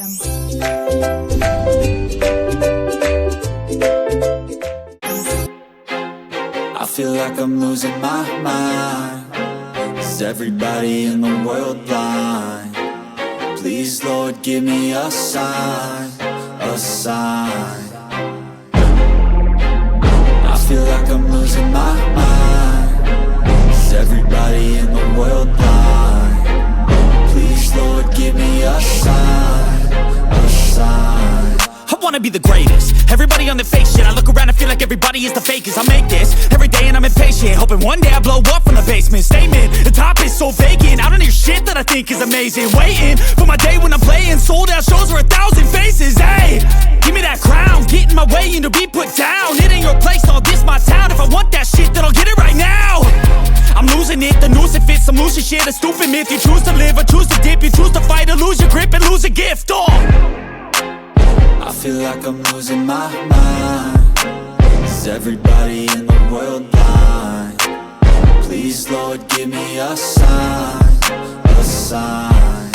I feel like I'm losing my mind. Is everybody in the world blind? Please, Lord, give me a sign, a sign. I feel like I'm losing my mind. Is everybody in the world blind? Please, Lord, give me a sign, a sign. I wanna be the greatest. Everybody on the fake shit. I look around and feel like everybody is the fakest. I make this every day and I'm impatient, hoping one day I blow up from the basement. Statement, the top is so vacant. I don't hear shit that I think is amazing. Waiting for my day when I'm playing sold out shows for 1,000 faces. Hey, give me that crown, get in my way and to be put down. It ain't your place, all this my town. If I want that shit, then I'll get it right now. I'm losing it, the noose it fits. I'm losing shit, a stupid myth. You choose to live or choose to dip. You choose to fight or lose your grip and lose a gift. I feel like I'm losing my mind. Is everybody in the world blind? Please, Lord, give me a sign, a sign.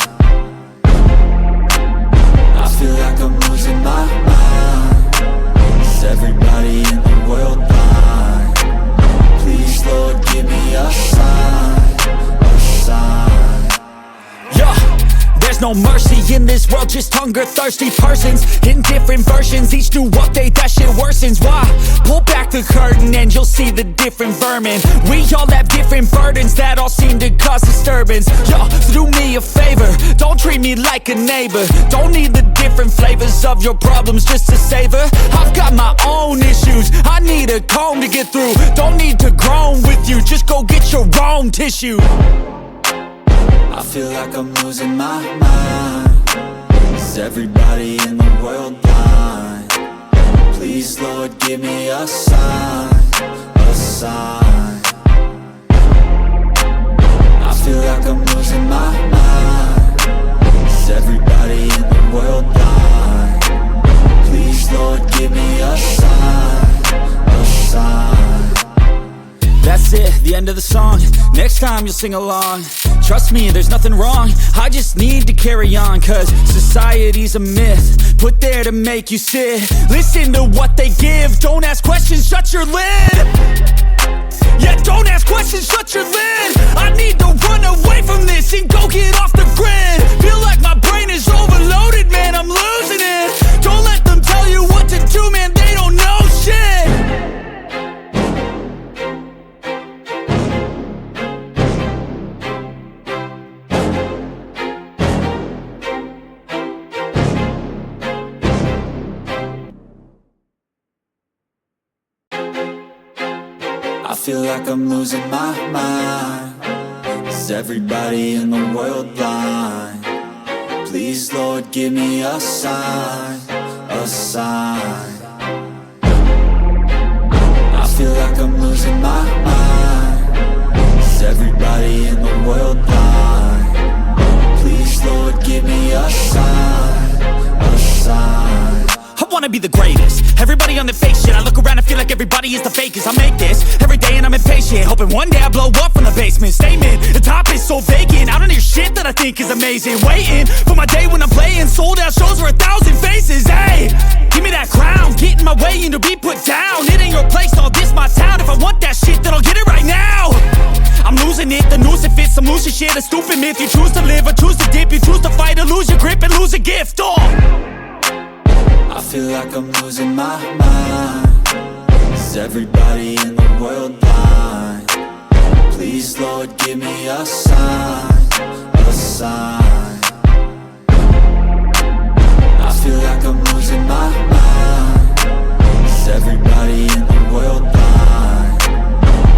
I feel like I'm losing my mind. Is everybody in the world blind? Please, Lord, give me a sign, a sign. Yeah. There's no mercy in this world, just hunger-thirsty persons in different versions, each new update, that shit worsens. Why? Pull back the curtain and you'll see the different vermin. We all have different burdens that all seem to cause disturbance. Yo, so do me a favor, don't treat me like a neighbor. Don't need the different flavors of your problems just to savor. I've got my own issues, I need a comb to get through. Don't need to groan with you, just go get your own tissue. I feel like I'm losing my mind. Is everybody in the world blind? Please, Lord, give me a sign, a sign. I feel like I'm losing my mind. Is everybody in the world blind? Please, Lord, give me a sign, a sign. That's it, the end of the song. Next time you'll sing along. Trust me, there's nothing wrong. I just need to carry on, cause society's a myth put there to make you sit. Listen to what they give. Don't ask questions, shut your lid. Yeah, don't ask questions, shut your lid. I need to run away from this and go get off the grid. Feel like my brain is overloaded, man, I'm losing it. Don't let them tell you what to do, man, they don't know shit. I feel like I'm losing my mind. Is everybody in the world blind? Please, Lord, give me a sign, a sign. I feel like I'm losing my mind. Is everybody in the world blind? Please, Lord, give me a sign, a sign. I wanna be the greatest. Everybody on the fake shit. I look around and feel like everybody is the fakest. I make this every day and I'm impatient, hoping one day I blow up from the basement. Statement, the top is so vacant. I don't hear shit that I think is amazing. Waiting for my day when I'm playing sold out shows for 1,000 faces. Hey, give me that crown, get in my way and to be put down. It ain't your place, all this my town. If I want that shit, then I'll get it right now. I'm losing it, the noose it fits. I'm losing shit, a stupid myth. You choose to live or choose to dip. You choose to fight or lose your grip and lose a gift. I feel like I'm losing my mind. Is everybody in the world blind? Please, Lord, give me a sign, a sign. I feel like I'm losing my mind. Is everybody in the world blind?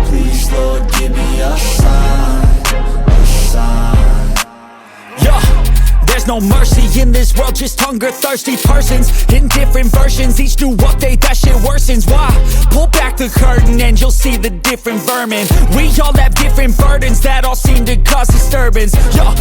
Please, Lord, give me a sign, a sign. Yeah. There's no mercy in this world, just hunger-thirsty persons in different versions, each new update, that shit worsens. Why? Pull back the curtain and you'll see the different vermin. We all have different burdens that all seem to cause disturbance. Yo.